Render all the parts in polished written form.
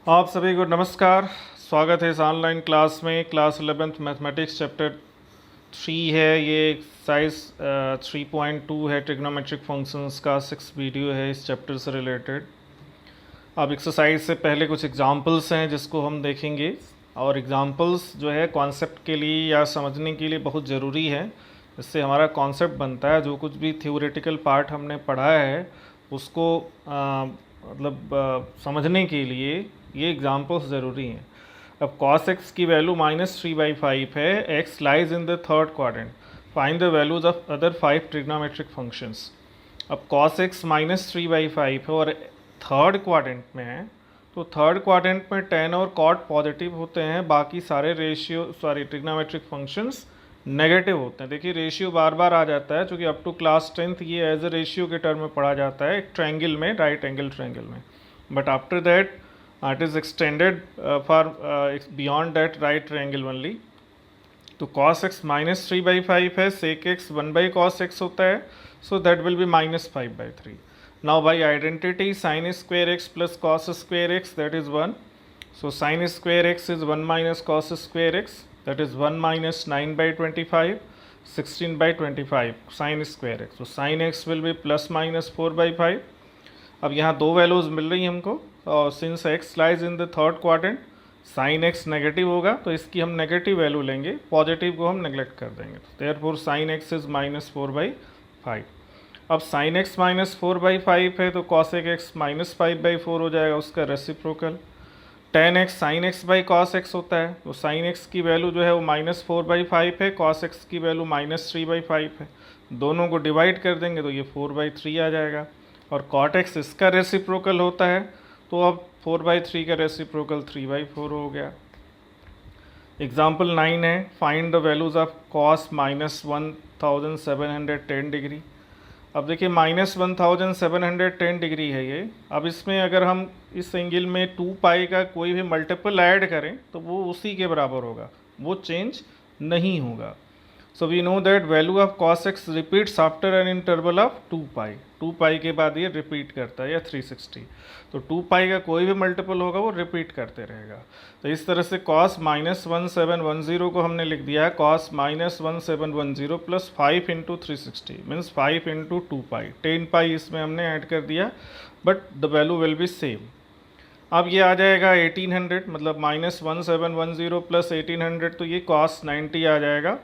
आप सभी को नमस्कार। स्वागत है इस ऑनलाइन क्लास में। क्लास 11th मैथमेटिक्स चैप्टर 3 है। ये एक्सरसाइज 3.2 है, ट्रिग्नोमेट्रिक फंक्शंस का 6 वीडियो है इस चैप्टर से रिलेटेड। अब एक्सरसाइज से पहले कुछ एग्जांपल्स हैं जिसको हम देखेंगे, और एग्जांपल्स जो है कॉन्सेप्ट के लिए या समझने के लिए बहुत ज़रूरी है। इससे हमारा कॉन्सेप्ट बनता है। जो कुछ भी थ्योरेटिकल पार्ट हमने पढ़ा है उसको समझने के लिए ये एग्जांपल्स ज़रूरी हैं। अब cos x की वैल्यू -3/5 है। x lies in the third quadrant. Find the values of other 5 trigonometric functions. अब cos x -3/5 है और थर्ड क्वाड्रेंट में है, तो थर्ड क्वाड्रेंट में tan और cot पॉजिटिव होते हैं, बाकी सारे ट्रिग्नोमेट्रिक फंक्शंस नेगेटिव होते हैं। देखिए रेशियो बार बार आ जाता है, क्योंकि अप टू क्लास 10th ये एज ए रेशियो के टर्म में पढ़ा जाता है एक ट्रायंगल में, राइट एंगल ट्रायंगल में। But after that it is extended for beyond that right triangle only। तो cos x -3/5 है, sec x 1/cos x होता है, so that will be -5/3। now by identity sin square x plus cos square x, that is 1, so sin square x is 1 minus cos square x, that is 1 minus 9/25, 16/25 sin square x, so sin x will be plus minus 4/5। अब यहाँ दो values मिल रही हैं हमको, और since x lies in the third quadrant sine x negative होगा, तो इसकी हम नेगेटिव वैल्यू लेंगे, पॉजिटिव को हम नेगलेक्ट कर देंगे। तो देयरफॉर साइन x इज -4/5। अब साइन x -4/5 है, तो cosec x -5/4 हो जाएगा, उसका reciprocal. tan x sin x by cos x होता है, तो sin x की वैल्यू जो है वो -4/5 है, cos x की वैल्यू -3/5 है। दोनों को डिवाइड कर देंगे तो ये 4/3 आ जाएगा, और cot x इसका रेसिप्रोकल होता है, तो अब 4/3 का रेसिप्रोकल 3/4 हो गया। एग्जाम्पल 9 है, find the values of cos -1710 degree. अब देखिए -1710 डिग्री है ये। अब इसमें अगर हम इस एंगल में 2π का कोई भी मल्टीपल ऐड करें तो वो उसी के बराबर होगा, वो चेंज नहीं होगा। So we know that value of cos x repeats after an interval of 2π। 2π के बाद ये रिपीट करता है, या 360। तो 2π का कोई भी मल्टीपल होगा वो रिपीट करते रहेगा। तो इस तरह से cos -1710 को हमने लिख दिया है cos -1710 plus 5 into 360 means 5 into 2π। 10π इसमें हमने ऐड कर दिया, but the value will be same. अब ये आ जाएगा 1800, मतलब -1710 प्लस 1800, तो ये cos 90 आ जाएगा,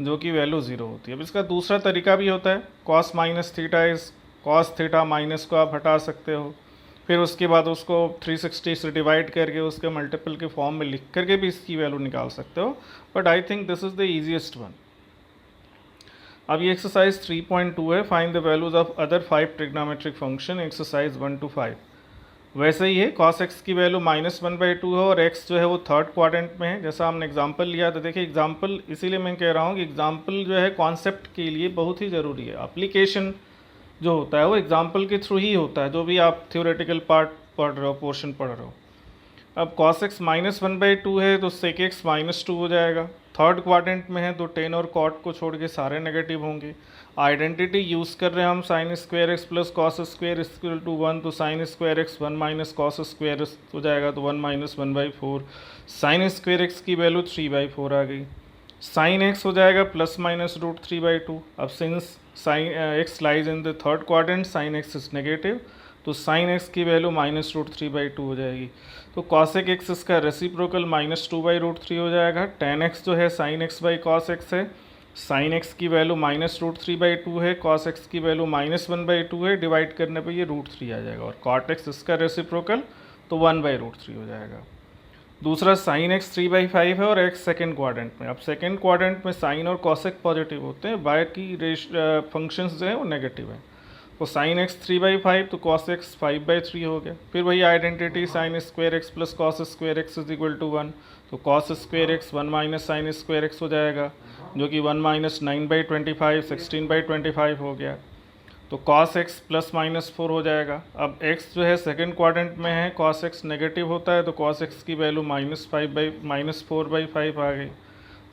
जो कि वैल्यू 0 होती है। अब इसका दूसरा तरीका भी होता है, cos minus theta is cos theta, minus को आप हटा सकते हो, फिर उसके बाद उसको 360 से डिवाइड करके उसके मल्टीपल के फॉर्म में लिख करके भी इसकी वैल्यू निकाल सकते हो, but I think this is the easiest one. अब ये एक्सरसाइज 3.2 है, find the values of other 5 trigonometric function, exercise 1 to 5। वैसे ही है, cos x की वैल्यू -1/2 है, और x जो है वो थर्ड क्वाड्रेंट में है, जैसा हमने एग्जांपल लिया। तो देखिए एग्जांपल इसीलिए मैं कह रहा हूँ कि एग्जांपल जो है कॉन्सेप्ट के लिए बहुत ही ज़रूरी है। एप्लीकेशन जो होता है वो एग्जांपल के थ्रू ही होता है, जो भी आप थ्योरेटिकल पार्ट पढ़ रहे हो, पोर्शन पढ़ रहे हो। अब cos x -1/2 है, तो sec x -2 हो जाएगा। थर्ड क्वाड्रेंट में है तो tan और cot को छोड़ के सारे नेगेटिव होंगे। आइडेंटिटी यूज़ कर रहे हैं हम, sine square x plus cos square equal to 1, तो sine square x 1 minus cos square हो जाएगा, तो 1 माइनस 1/4। साइन स्क्वायर x की वैल्यू 3/4 आ गई। साइन x हो जाएगा प्लस माइनस √3/2। अब since sine x lies in the third quadrant, sine x is negative, तो साइन x की वैल्यू -√3/2 हो जाएगी। तो cosec x इसका रेसिप्रोकल -2/√3 हो जाएगा। tan x जो है sin x by cos x है, sin x की वैल्यू -√3/2 है, cos x की वैल्यू -1/2 है, डिवाइड करने पे ये √3 आ जाएगा, और cot x इसका रेसिप्रोकल तो 1/√3 हो जाएगा। दूसरा sin x 3/5 है, और x सेकेंड क्वाड्रेंट में। अब सेकेंड क्वाड्रेंट में साइन और cosec पॉजिटिव होते हैं, बाकी फंक्शंस जो है वो नेगेटिव है। तो साइन x 3/5, तो cos x 5/3 हो गया। फिर वही identity, sine square x plus cos square x is equal to 1, तो cos square x 1 minus sine square x हो जाएगा, जो कि 1 माइनस 9/25 16/25 हो गया। तो cos x प्लस -4 हो जाएगा। अब x जो है सेकेंड क्वाड्रेंट में है, cos x नेगेटिव होता है, तो cos x की वैल्यू -4/5 आ गई,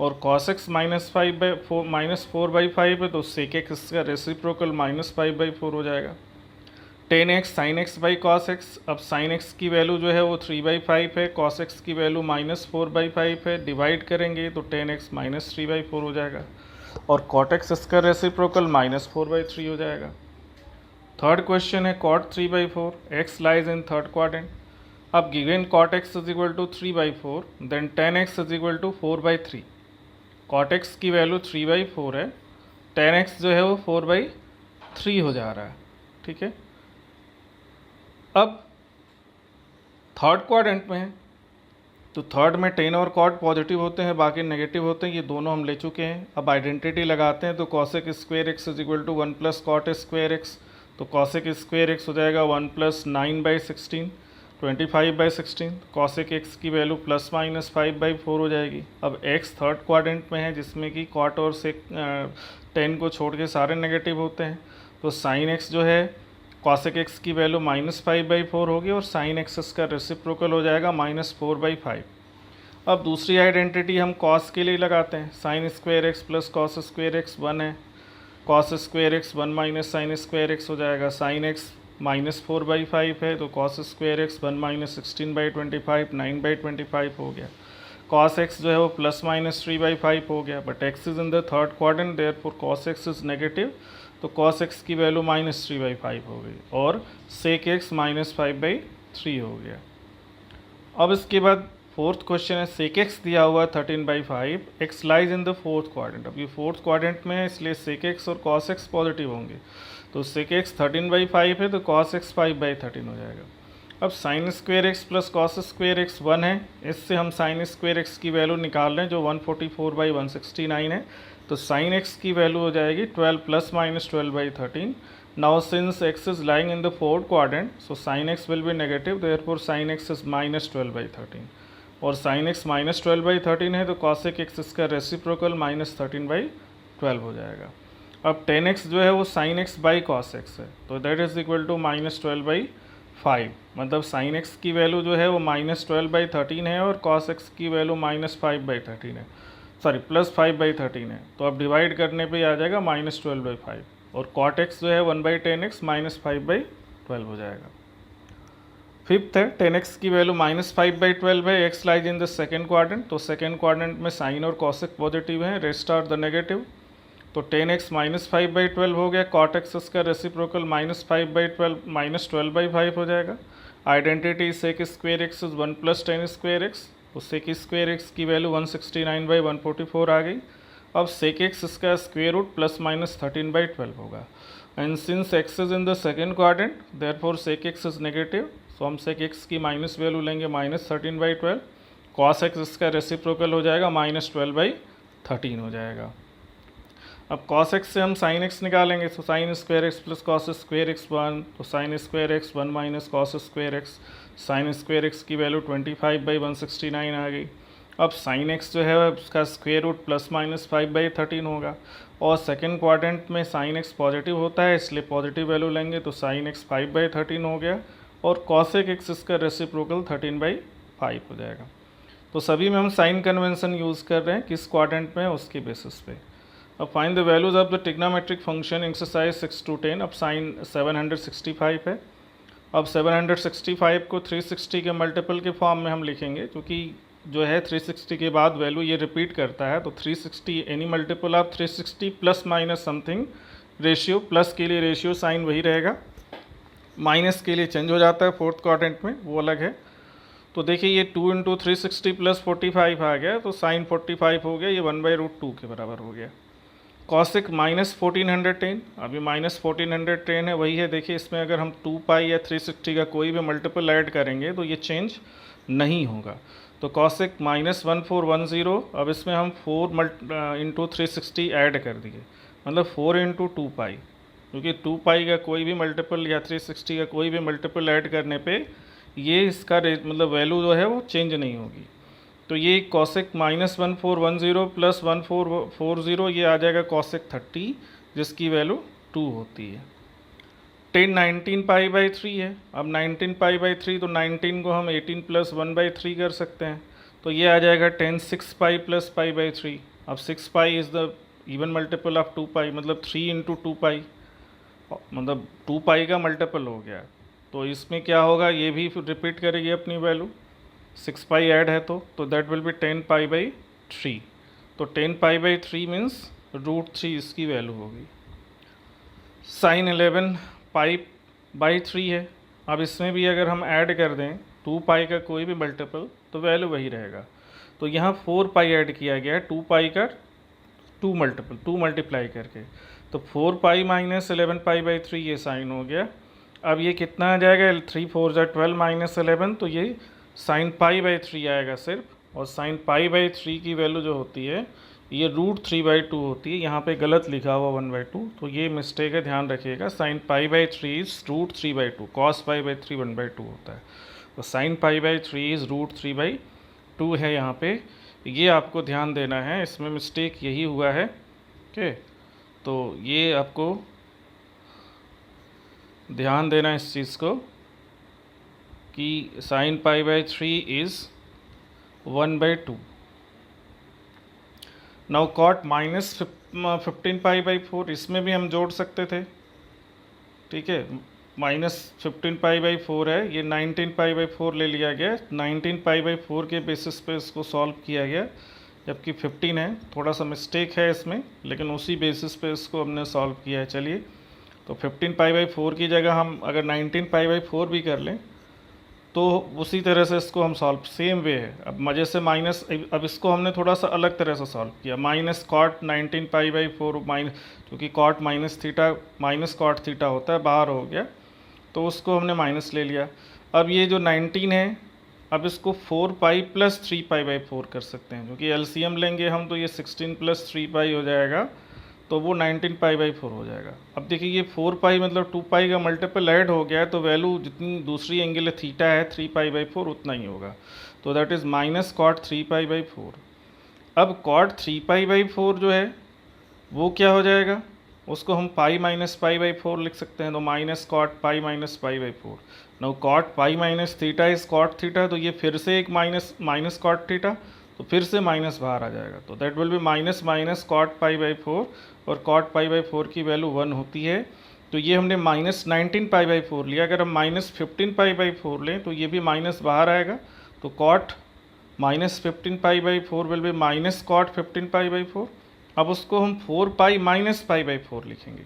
और cos x -4/5 है, तो sec x इसका रेसिप्रोकल -5/4 हो जाएगा। 10x sine x by cos x. अब साइन एक्स की वैल्यू जो है वो 3/5 है, कॉस एक्स की वैल्यू -4/5 है, डिवाइड करेंगे तो 10x -3/4 हो जाएगा और कॉट एक्स इसका रेसिप्रोकल -4/3 हो जाएगा। थर्ड क्वेश्चन है cot 3/4, x lies in third quadrant. अब given cot x is equal to 3/4 then 10x is equal to 4/3। cot x की वैल्यू 3/4 है, 10x जो है वो 4/3 हो जा रहा है, ठीक है। अब थर्ड क्वाड्रेंट में है तो थर्ड में टेन और कॉट पॉजिटिव होते हैं, बाकी नेगेटिव होते हैं, ये दोनों हम ले चुके हैं। अब आइडेंटिटी लगाते हैं तो cosec square x is equal to 1 + cot square x, तो कॉसेक स्क्वेयर एक्स हो जाएगा 1 + 9/16 25/16। कॉसेक एक्स की वैल्यू ±5/4 हो जाएगी। अब एक्स थर्ड क्वाड्रेंट में है जिसमें कि कॉट और सेक 10 को छोड़ के सारे नेगेटिव होते हैं, तो साइन एक्स जो है कॉसेक एक्स की वैल्यू -5/4 होगी और साइन एक्स का रेसिप्रोकल हो जाएगा -4/5। अब दूसरी आइडेंटिटी हम कॉस के लिए लगाते हैं, sine square x plus cos square x 1 है, cos square x 1 minus sine square x हो जाएगा। साइन एक्स -4/5 है तो कॉस स्क्वेयर एक्स 1 - 16/25 9/25 हो गया। कॉस एक्स जो है वो ±3/5 हो गया, but x is in the third quadrant therefore cos x is negative, तो cos x की वैल्यू -3/5 हो गई और sec x -5/3 हो गया। अब इसके बाद फोर्थ क्वेश्चन है, sec x दिया हुआ है 13/5, x lies in the fourth quadrant. अब ये फोर्थ क्वाड्रेंट में है इसलिए sec x और cos x पॉजिटिव होंगे, तो sec x 13/5 है तो cos x 5/13 हो जाएगा। अब sine square x plus cos square x 1 है, इससे हम साइन स्क्वेयर एक्स की वैल्यू निकाल रहे हैं जो 144/169 है, तो साइन एक्स की वैल्यू हो जाएगी 12 ± 12/13। Now since x is lying in the fourth quadrant so sine x will be negative, therefore sine x is -12/13 और साइन एक्स -12/13 है तो कॉसेक एक्स इसका रेसिप्रोकल -13/12 हो जाएगा। अब 10x जो है वो sine x by cos x है, तो दैट इज इक्वल टू -12/5, मतलब साइन एक्स की वैल्यू जो है वो -12/13 है और कॉस एक्स की वैल्यू -5/13 है, सॉरी +5/13 है, तो अब डिवाइड करने पे आ जाएगा -12/5 और कॉट एक्स जो है 1/10x -5/12 हो जाएगा। फिफ्थ है 10x की वैल्यू -5/12 है, x lies in the second quadrant, तो सेकेंड क्वाड्रेंट में साइन और कॉसेक पॉजिटिव हैं, रेस्ट आर द नेगेटिव, तो 10x -5/12 हो गया, कॉट एक्स इसका रेसिप्रोकल -5/12 -12/5 हो जाएगा। Identity sec square x is 1 + tan square x, तो सेक स्क्वेयर एक्स की वैल्यू 169/144 आ गई। अब सेक एक्स इसका स्क्वेयर रूट ±13/12 होगा, and since x is in the second quadrant therefore sec x is negative, so हम सेक एक्स की minus value लेंगे -13/12, कॉस एक्स इसका रेसिप्रोकल हो जाएगा -12/13 हो जाएगा। अब cos x से हम sin x निकालेंगे, तो sin square x plus cos square x 1, तो sin square x 1 minus cos square x, sine square x की वैल्यू 25/169 आ गई। अब sin x जो है उसका स्क्वेयर रूट ±5/13 होगा और सेकेंड क्वाड्रेंट में sin x पॉजिटिव होता है इसलिए पॉजिटिव वैल्यू लेंगे, तो sin x 5/13 हो गया और cosec x इसका रेसिप्रोकल 13/5 हो जाएगा। तो सभी में हम साइन कन्वेंशन यूज़ कर रहे हैं, किस क्वाड्रेंट में है उसके बेसिस पे। अब find the values of the trigonometric function exercise 6 to 10। अब साइन 765 है, अब 765 को 360 के मल्टीपल के फॉर्म में हम लिखेंगे, क्योंकि जो है 360 के बाद वैल्यू ये रिपीट करता है, तो 360 any multiple of 360 plus minus something ratio, plus के लिए रेशियो साइन वही रहेगा, माइनस के लिए चेंज हो जाता है फोर्थ क्वाड्रेंट में, वो अलग है। तो देखिए ये 2 × 360 + 45 आ गया, तो साइन 45 हो गया, ये 1/√2 के बराबर हो गया। कॉसिक -1410, अभी -1410 है, वही है। देखिए इसमें अगर हम 2π या 360 का कोई भी मल्टीपल ऐड करेंगे तो ये चेंज नहीं होगा, तो कॉसिक -1410, अब इसमें हम 4 × 360 ऐड कर दिए, मतलब 4 × 2π, क्योंकि 2π का कोई भी मल्टीपल या 360 का कोई भी मल्टीपल ऐड करने पे ये इसका मतलब वैल्यू जो है वो चेंज नहीं होगी। तो ये कॉसेक -1410 + 1440 ये आ जाएगा कॉसेक 30, जिसकी वैल्यू 2 होती है। 10 19π/3 है, अब 19π/3 तो 19 को हम 18 + 1/3 कर सकते हैं, तो ये आ जाएगा 10 6π + π/3। अब 6π is the even multiple of 2π, मतलब 3 × 2π, मतलब 2 पाई का मल्टीपल हो गया। तो इसमें क्या होगा, ये भी फिर रिपीट करेगी अपनी वैल्यू। 6 पाई ऐड है तो that will B 10 pi by 3। तो 10 पाई बाई 3 मीन्स √3 इसकी वैल्यू होगी। साइन 11 पाई बाई 3 है। अब इसमें भी अगर हम ऐड कर दें 2 पाई का कोई भी मल्टीपल तो वैल्यू वही रहेगा। तो यहाँ 4 पाई ऐड किया गया है 2 पाई का 2 मल्टीप्लाई करके। तो 4 पाई माइनस 11 पाई बाई 3 ये साइन हो गया। अब ये कितना आ जाएगा, 3 4 जा 12 माइनस 11, तो ये साइन पाई बाई 3 आएगा सिर्फ। और साइन पाई बाई 3 की वैल्यू जो होती है ये √3/2 होती है। यहाँ पे गलत लिखा हुआ 1/2, तो ये मिस्टेक है, ध्यान रखिएगा। Sign pi by 3 is √3/2, cos pi by 3 1/2 होता है। तो साइन पाई बाई 3 इज √3/2 है यहाँ पे, ये आपको ध्यान देना है। इसमें मिस्टेक यही हुआ है। ओके, तो ये आपको ध्यान देना इस चीज़ को कि sine pi by 3 is 1/2। Now cot minus 15 pi by 4, इसमें भी हम जोड़ सकते थे। ठीक है, माइनस 15 पाई बाई 4 है, ये 19 पाई बाई 4 ले लिया गया। 19 पाई बाई 4 के बेसिस पे इसको सॉल्व किया गया, जबकि 15 है। थोड़ा सा मिस्टेक है इसमें, लेकिन उसी बेसिस पे इसको हमने सॉल्व किया है। चलिए, तो 15 पाई बाई 4 की जगह हम अगर 19 पाई बाई 4 भी कर लें तो उसी तरह से इसको हम सॉल्व, सेम वे है। अब मज़े से माइनस, अब इसको हमने थोड़ा सा अलग तरह से सॉल्व किया। Minus cot 19 pi by 4 minus, क्योंकि cot minus theta minus cot theta होता है, बाहर हो गया, तो उसको हमने माइनस ले लिया। अब ये जो 19 है, अब इसको 4 पाई प्लस 3 पाई बाई 4 कर सकते हैं, क्योंकि एलसीएम लेंगे हम तो ये 16 प्लस 3 पाई हो जाएगा, तो वो 19 पाई बाई 4 हो जाएगा। अब देखिए ये 4 पाई मतलब 2 पाई का मल्टीपल ऐड हो गया है, तो वैल्यू जितनी दूसरी एंगल थीटा है 3 पाई बाई 4 उतना ही होगा। तो that is minus cot 3 pi by 4। अब कॉट 3 पाई बाई 4 जो है वो क्या हो जाएगा, उसको हम पाई माइनस पाई बाई 4 लिख सकते हैं। तो minus cot pi minus pi by 4। Now cot pi minus theta is cot theta, तो ये फिर से एक माइनस कॉट थीटा, तो फिर से माइनस बाहर आ जाएगा। तो that will be minus minus cot pi by 4, और कॉट पाई बाई 4 की वैल्यू 1 होती है। तो ये हमने माइनस 19 पाई बाई 4 लिया। अगर हम माइनस 15 पाई बाई 4 लें तो ये भी माइनस बाहर आएगा। तो cot minus 15 pi by 4 will be minus cot 15 pi by 4। अब उसको हम 4 पाई माइनस पाई बाई 4 लिखेंगे।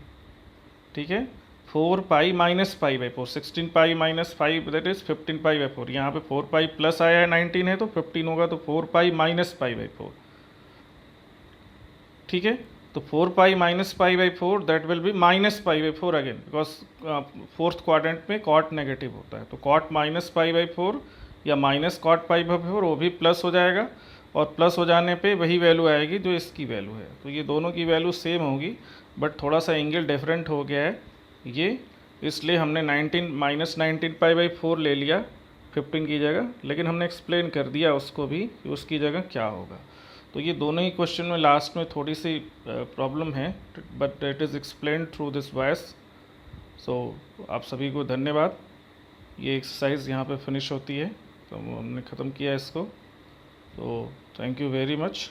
ठीक है, 4 पाई minus pi by 4, 16 pi minus 5 that is 15 pi by 4। यहाँ पे 4 पाई प्लस आया है, 19 है तो 15 होगा, तो 4 पाई माइनस पाई बाई 4। ठीक है, तो 4 पाई minus pi by 4 that will be minus pi by 4 again, because fourth quadrant में कॉट नेगेटिव होता है। तो कॉट माइनस पाई बाई 4 या माइनस कॉट पाई बाई 4 वो भी प्लस हो जाएगा, और प्लस हो जाने पे वही वैल्यू आएगी जो इसकी वैल्यू है। तो ये दोनों की वैल्यू सेम होगी, बट थोड़ा सा एंगल डिफरेंट हो गया है ये, इसलिए हमने 19 माइनस 19 पाई बाई 4 ले लिया 15 की जगह, लेकिन हमने एक्सप्लेन कर दिया उसको भी कि उसकी जगह क्या होगा। तो ये दोनों ही क्वेश्चन में लास्ट में थोड़ी सी प्रॉब्लम है, but it is explain through this voice. So आप सभी को धन्यवाद। ये एक्सरसाइज यहाँ पे फिनिश होती है, तो हमने ख़त्म किया इसको। तो थैंक यू वेरी मच।